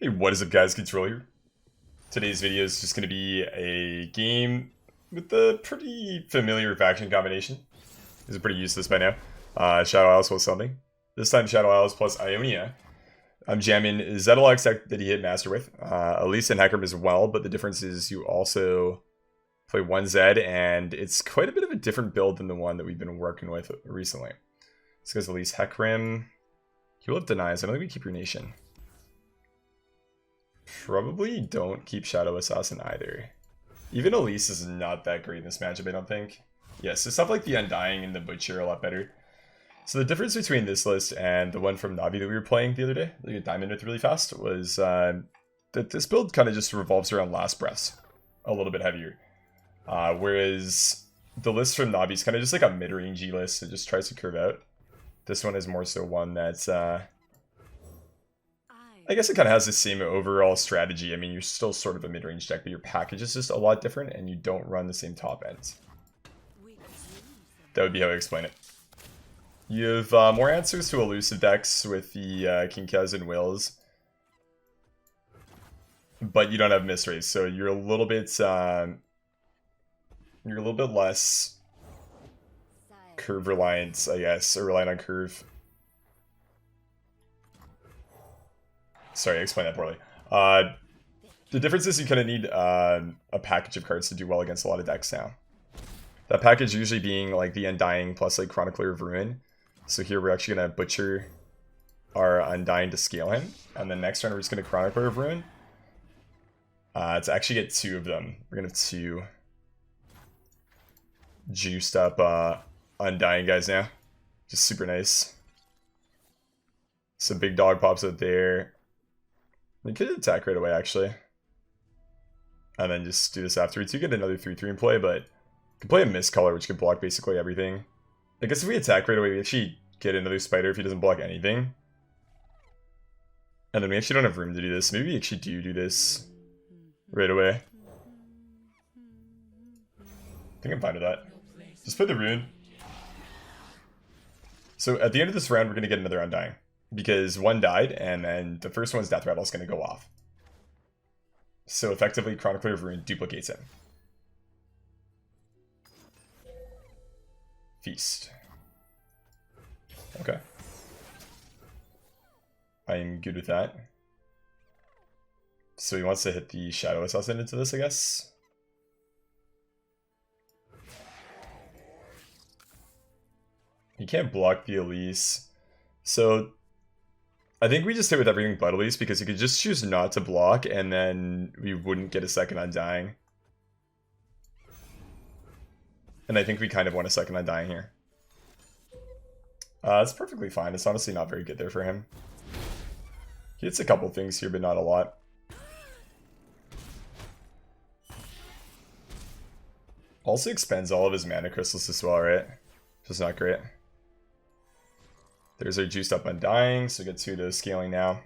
Hey, what is up guys, Control here. Today's video is just going to be a game with a pretty familiar faction combination. These are pretty useless by now. Shadow Isles plus something. This time Shadow Isles plus Ionia. I'm jamming Zetalot tech that he hit Master with. Elise and Hecarim as well, but the difference is you also play one Zed, and it's quite a bit of a different build than the one that we've been working with recently. This guy's Elise Hecarim. He will have denies. I don't think we keep your nation. Probably don't keep Shadow Assassin either. Even Elise is not that great in this matchup, I don't think. Yes, so stuff like the Undying and the Butcher are a lot better. So the difference between this list and the one from Navi that we were playing the other day, that you diamond with really fast, was that this build kind of just revolves around last breaths a little bit heavier. Whereas the list from Navi is kind of just like a mid-rangey list. It just tries to curve out. This one is more so one that's... I guess it kind of has the same overall strategy. I mean, you're still sort of a mid-range deck, but your package is just a lot different, and you don't run the same top ends. That would be how I explain it. You have more answers to elusive decks with the Kinkaz and Wills, but you don't have miss rates, so you're a little bit less curve reliant, I guess, or reliant on curve. Sorry, I explained that poorly. The difference is you kind of need a package of cards to do well against a lot of decks now. That package usually being like the Undying plus like Chronicler of Ruin. So here we're actually going to Butcher our Undying to scale him. And then next turn we're just going to Chronicler of Ruin. To actually get two of them. We're going to have two juiced up Undying guys now. Just super nice. So big dog pops out there. We could attack right away, actually. And then just do this afterwards. You get another 3-3 in play, but you can play a Mist Color, which could block basically everything. I guess if we attack right away, we actually get another Spider if he doesn't block anything. And then we actually don't have room to do this. Maybe we actually do this right away. I think I'm fine with that. Just play the Rune. So at the end of this round, we're going to get another Undying. Because one died, and then the first one's Death Rattle is going to go off. So effectively, Chronicler of Ruin duplicates him. Feast. Okay. I am good with that. So he wants to hit the Shadow Assassin into this, I guess. He can't block the Elise. So I think we just hit with everything but Elise because you could just choose not to block and then we wouldn't get a second Undying. And I think we kind of want a second Undying here. It's perfectly fine. It's honestly not very good there for him. He hits a couple things here, but not a lot. Also expends all of his mana crystals as well, right? Which is not great. There's our juiced up Undying, so we get two of those scaling now.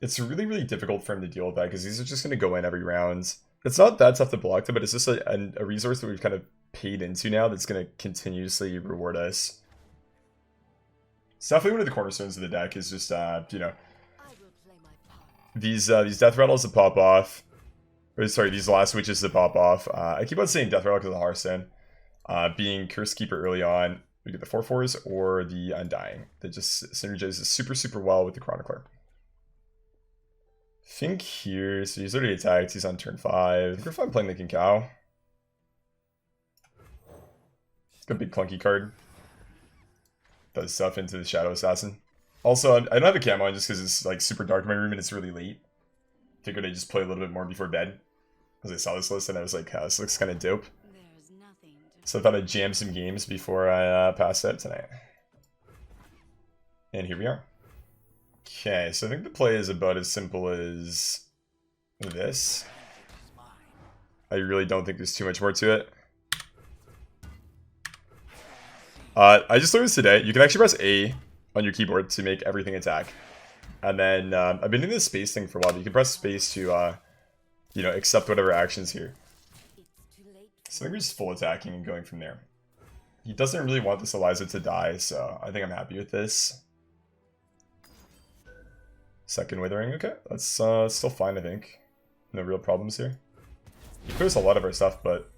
It's really, really difficult for him to deal with that because these are just going to go in every round. It's not that tough to block them, but it's just a resource that we've kind of paid into now that's going to continuously reward us. It's definitely one of the cornerstones of the deck is just, you know, these Death Rattles that pop off. Or, sorry, these last witches that pop off. I keep on saying Death Rattle because of the Hearthstone. Being Curse Keeper early on. We get the 4/4s or the Undying that just synergizes super, super well with the Chronicler. I think here, so he's already attacked, he's on turn 5. We're fine playing the King Cow. It's got a big clunky card. Does stuff into the Shadow Assassin. Also, I don't have a camo on just because it's like super dark in my room and it's really late. Figured I'd just play a little bit more before bed. Because I saw this list and I was like, oh, this looks kind of dope. So I thought I'd jam some games before I passed out tonight. And here we are. Okay, so I think the play is about as simple as this. I really don't think there's too much more to it. I just learned this today. You can actually press A on your keyboard to make everything attack. And then I've been doing this space thing for a while, but you can press space to, you know, accept whatever actions here. So I think we're just full attacking and going from there. He doesn't really want this Eliza to die, so I think I'm happy with this. Second Withering, okay. That's still fine, I think. No real problems here. He clears a lot of our stuff, but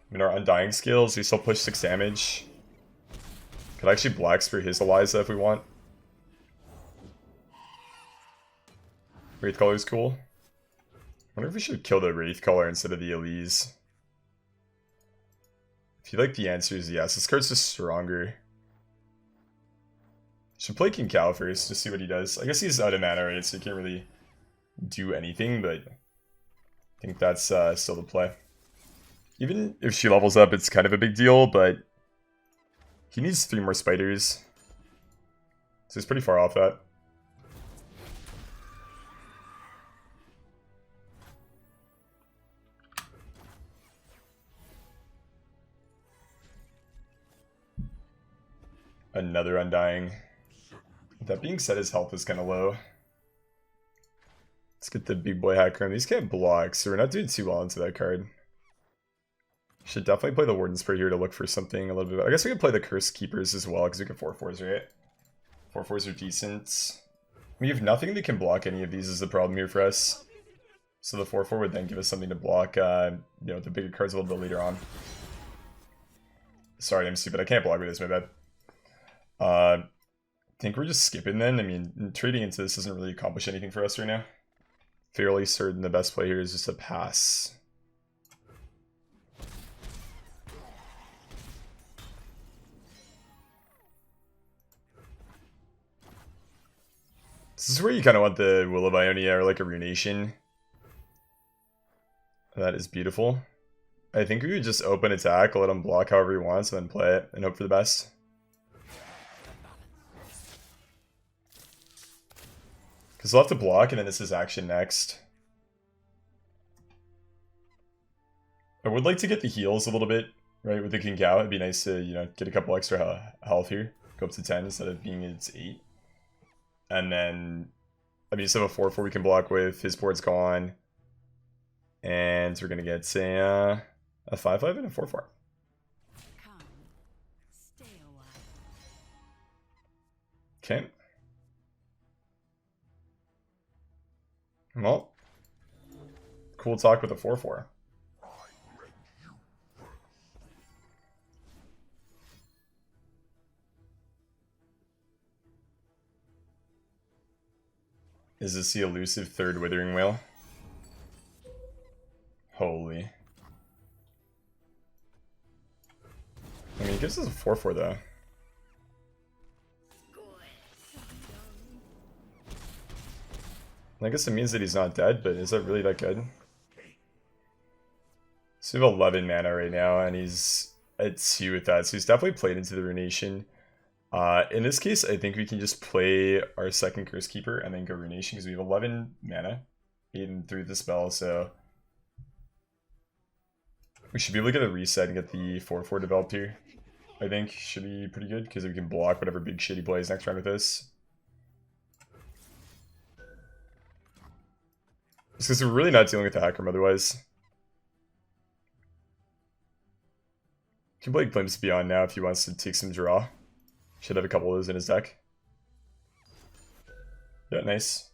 I mean, our Undying skills, we still push 6 damage. Could actually Black Spear his Eliza if we want. Wraith Color's cool. I wonder if we should kill the Wraith Color instead of the Elise. I feel like the answer is yes. This card's just stronger. Should play King Cal first, just see what he does. I guess he's out of mana, right? So he can't really do anything, but I think that's still the play. Even if she levels up, it's kind of a big deal, but he needs 3 more spiders. So he's pretty far off that. Another Undying. That being said, his health is kind of low. Let's get the big boy Hecarim. These can't block, so we're not doing too well into that card. Should definitely play the Warden's Prayer here to look for something a little bit better. I guess we could play the Curse Keepers as well, because we can 4/4s, right? 4/4s are decent. We have nothing that can block any of these is the problem here for us. So the 4/4 would then give us something to block, you know, the bigger cards a little bit later on. Sorry, I'm stupid. I can't block with this, my bad. I think we're just skipping then. I mean, trading into this doesn't really accomplish anything for us right now. Fairly certain the best play here is just a pass. This is where you kind of want the Will of Ionia or like a Runation. That is beautiful. I think we would just open attack, let him block however he wants, and then play it and hope for the best. Because we'll have to block, and then this is action next. I would like to get the heals a little bit, right, with the King Cow. It'd be nice to, you know, get a couple extra health here. Go up to 10 instead of being its 8. And then, I mean, just have a 4/4 we can block with. His board's gone. And we're going to get, say, a 5/5 and a 4/4. Okay. Well, cool talk with a 4/4. Is this the elusive third Withering Whale? Holy. I mean, he gives us a 4/4 though. I guess it means that he's not dead, but is that really that good? So we have 11 mana right now, and he's at 2 with that, so he's definitely played into the Runation. In this case, I think we can just play our second Curse Keeper and then go Runation, because we have 11 mana, 8 and 3 the spell, so we should be able to get a reset and get the 4/4 developed here. I think should be pretty good, because we can block whatever big shit he plays next round with this. Just because we're really not dealing with the Hecarim otherwise. You can play Glimpse Beyond now if he wants to take some draw. Should have a couple of those in his deck. Yeah, nice.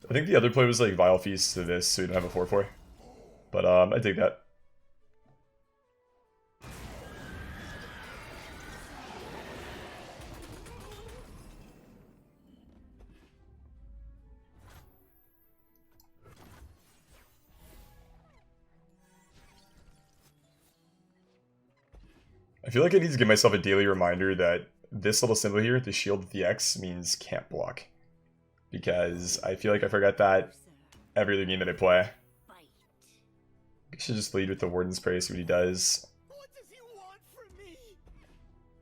I think the other play was like Vile Feast to this, so you don't have a 4/4. But I dig that. I feel like I need to give myself a daily reminder that this little symbol here, the shield with the X, means can't block. Because I feel like I forget that every other game that I play. I should just lead with the Warden's Prayer, see what he does.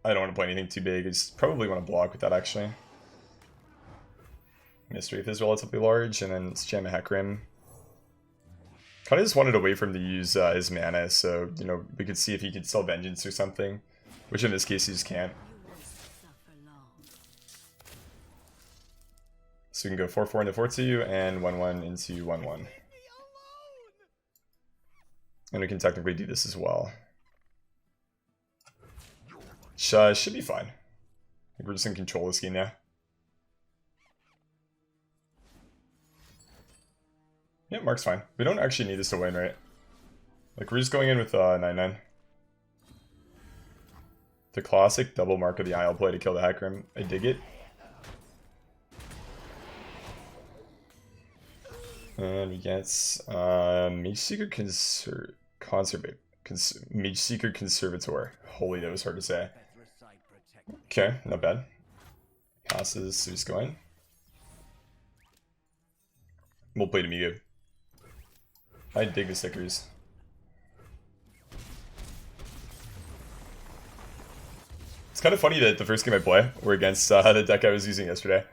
I don't want to play anything too big, I just probably want to block with that actually. Mystery is relatively large, and then let's jam a Hecarim. Kind of just wanted to wait for him to use his mana, so, you know, we could see if he could sell Vengeance or something. Which in this case he just can't. So we can go 4/4 into 4/2, and 1/1 into 1/1. And we can technically do this as well. Should be fine. I think we're just in control of this game now. Yeah, Mark's fine. We don't actually need this to win, right? Like, we're just going in with 9-9. The classic double Mark of the Isle play to kill the Hecarim. I dig it. And we get Mage Seeker Mage Seeker Conservator. Holy, that was hard to say. Okay, not bad. Passes, so he's going. We'll play Amigo. I dig the stickers. It's kind of funny that the first game I play were against the deck I was using yesterday.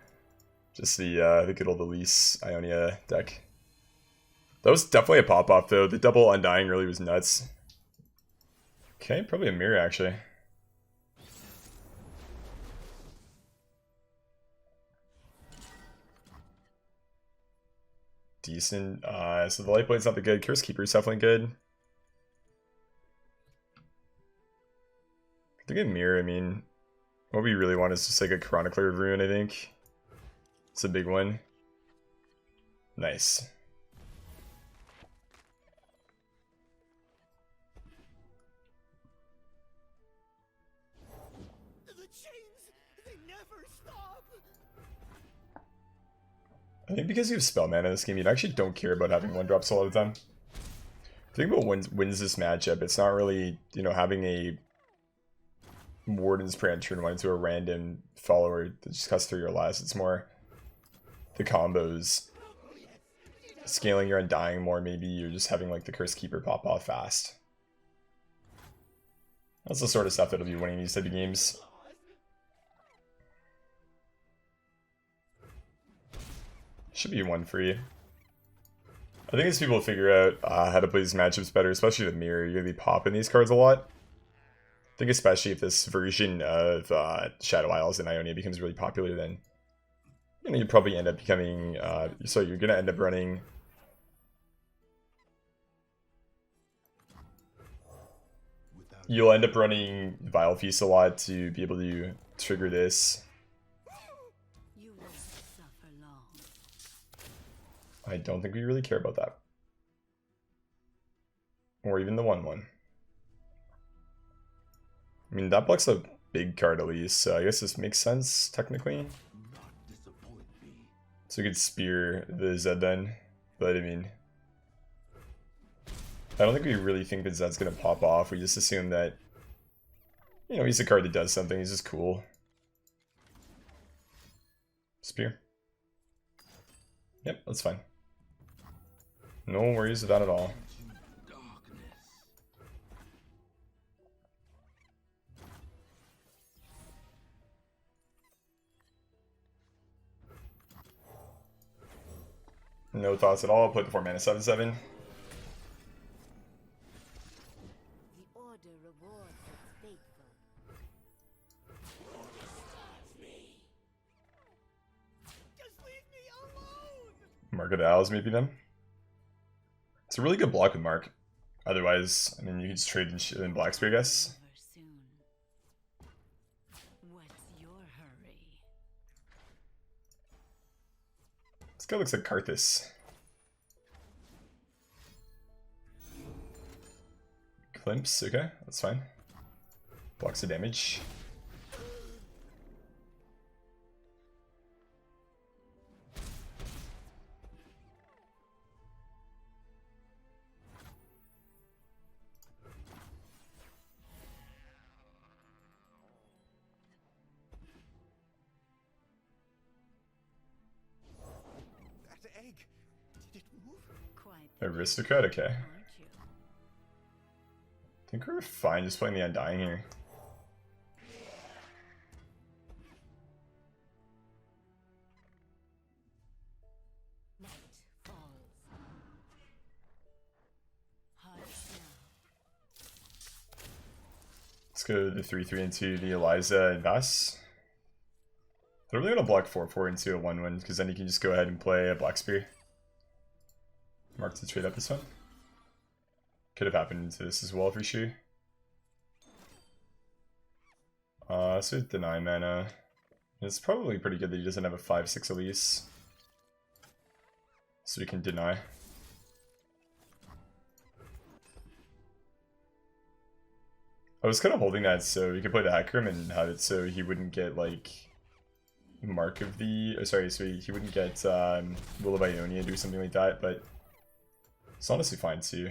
Just the good old Elise Ionia deck. That was definitely a pop-off though. The double Undying really was nuts. Okay, probably a mirror actually. Decent. So the Lightblade's not the good. Curse Keeper's definitely good. I think a mirror, I mean, what we really want is just like a Chronicler of Rune, I think. It's a big one. Nice. I think because you have spell mana in this game, you actually don't care about having one drops a lot of the time. The thing about wins this matchup, it's not really, you know, having a Warden's Prayer on turn 1 into a random follower that just cuts through your last. It's more the combos. Scaling your Undying more, maybe you're just having like the Curse Keeper pop off fast. That's the sort of stuff that'll be winning these type of games. Should be one free. I think as people figure out how to play these matchups better, especially the mirror, you're gonna be popping these cards a lot. I think especially if this version of Shadow Isles in Ionia becomes really popular, then you know you probably end up becoming. So you're gonna end up running. You'll end up running Vile Feast a lot to be able to trigger this. I don't think we really care about that. Or even the 1/1. I mean, that block's a big card at least, so I guess this makes sense, technically. So we could spear the Zed then, but I mean... I don't think we really think that Zed's gonna pop off, we just assume that... You know, he's a card that does something, he's just cool. Spear. Yep, that's fine. No worries with that at all. No thoughts at all. Play the 4 mana 7/7. Mark of the Owls maybe then. It's a really good block with Mark. Otherwise, I mean, you could just trade in Black Spear, I guess. This guy looks like Karthus. Glimpse, okay, that's fine. Blocks the damage. Aristocrat, okay. I think we're fine just playing the Undying here. Let's go the 3/3 into the Eliza and Vass. They're really gonna block 4/4 into a 1/1 because then you can just go ahead and play a Black Spear. Mark to trade up this one. Could have happened into this as well for sure. So the 9 mana. It's probably pretty good that he doesn't have a 5/6 Elise. So we can deny. I was kind of holding that so he could play the Hecarim and have it so he wouldn't get, like, Mark of the... Oh, sorry, so he wouldn't get Will of Ionia, do something like that, but it's honestly fine too.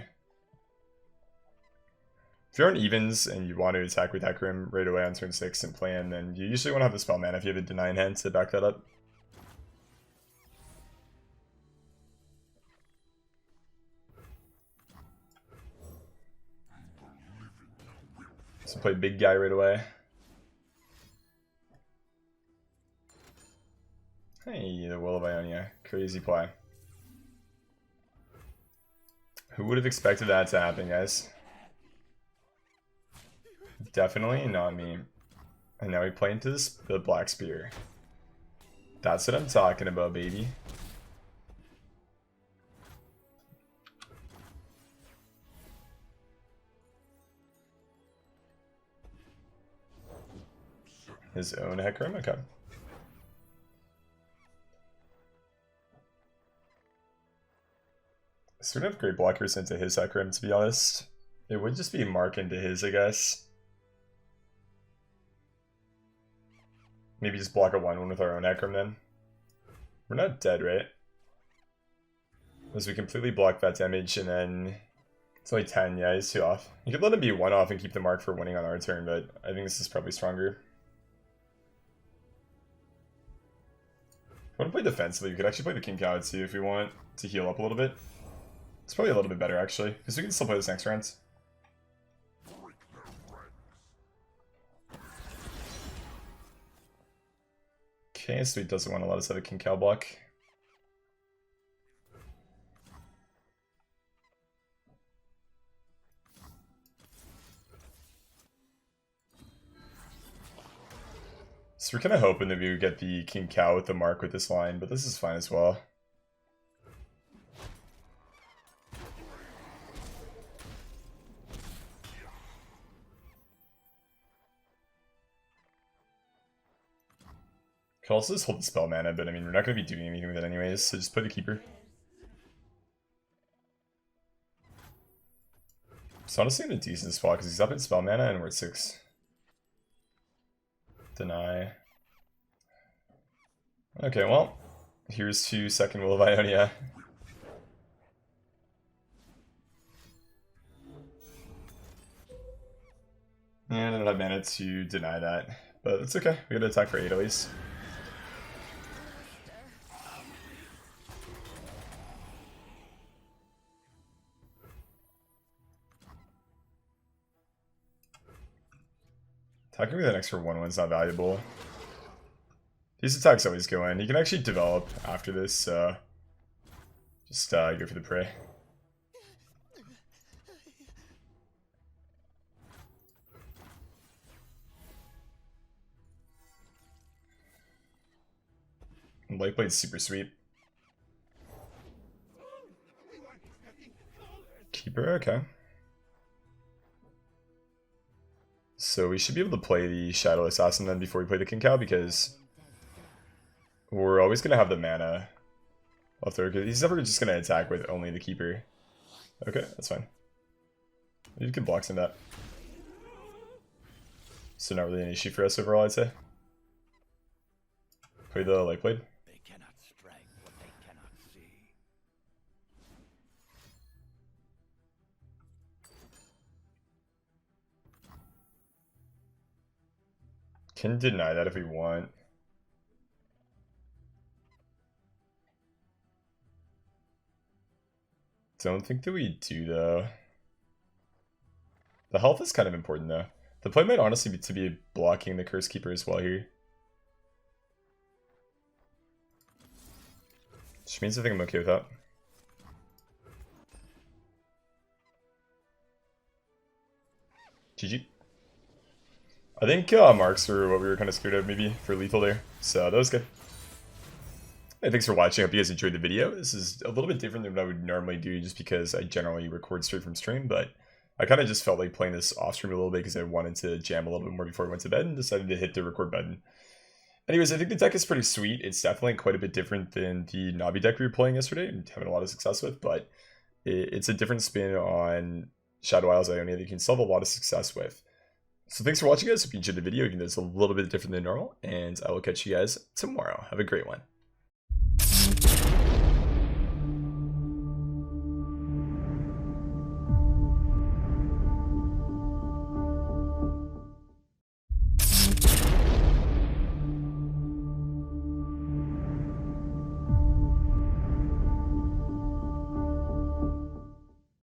If you're on evens and you want to attack with Hecarim right away on turn 6 and plan, then you usually want to have the spell mana if you have a deny in hand to back that up. So play big guy right away. Hey, the Will of Ionia. Crazy play. Who would have expected that to happen, guys? Definitely not me. And now we play into the Black Spear. That's what I'm talking about, baby. His own Hecarim? Okay. So we're gonna have great blockers into his Hecarim, to be honest. It would just be Mark into his, I guess. Maybe just block a 1-1 with our own Hecarim then. We're not dead, right? As we completely block that damage and then... It's only 10, yeah, he's 2 off. You could let him be 1 off and keep the Mark for winning on our turn, but I think this is probably stronger. If you want to play defensively, you could actually play the King Cow too if we want to heal up a little bit. It's probably a little bit better actually, because we can still play this next round. Okay, so he doesn't want to let us have a King Cow block. So we're kind of hoping that we would get the King Cow with the Mark with this line, but this is fine as well. Could also just hold the spell mana, but I mean, we're not going to be doing anything with it anyways, so just play the Keeper. It's honestly in a decent spot because he's up in spell mana and we're at 6. Deny. Okay, well, here's to second Will of Ionia. And I don't have mana to deny that, but it's okay. We gotta attack for 8 at least. Attacking with an extra 1-1 is not valuable. These attacks always go in. You can actually develop after this, so just go for the prey. Lightblade's super sweet. Keeper, okay. So we should be able to play the Shadow Assassin then before we play the King Cow, because we're always going to have the mana left over. He's never just going to attack with only the Keeper. Okay, that's fine. You can block some of that. So not really an issue for us overall, I'd say. Play the Lightblade. They cannot strike what they cannot see. Can deny that if we want. Don't think that we do though. The health is kind of important though. The play might honestly be to be blocking the Curse Keeper as well here. Which means I think I'm okay with that. GG. I think marks were what we were kind of scared of maybe for lethal there. So that was good. Hey, thanks for watching. I hope you guys enjoyed the video. This is a little bit different than what I would normally do just because I generally record straight from stream, but I kind of just felt like playing this off stream a little bit because I wanted to jam a little bit more before I went to bed and decided to hit the record button. Anyways, I think the deck is pretty sweet. It's definitely quite a bit different than the Navi deck we were playing yesterday and having a lot of success with, but it's a different spin on Shadow Isles Ionia that you can still have a lot of success with. So thanks for watching, guys. Hope you enjoyed the video, even though it's a little bit different than normal, and I will catch you guys tomorrow. Have a great one.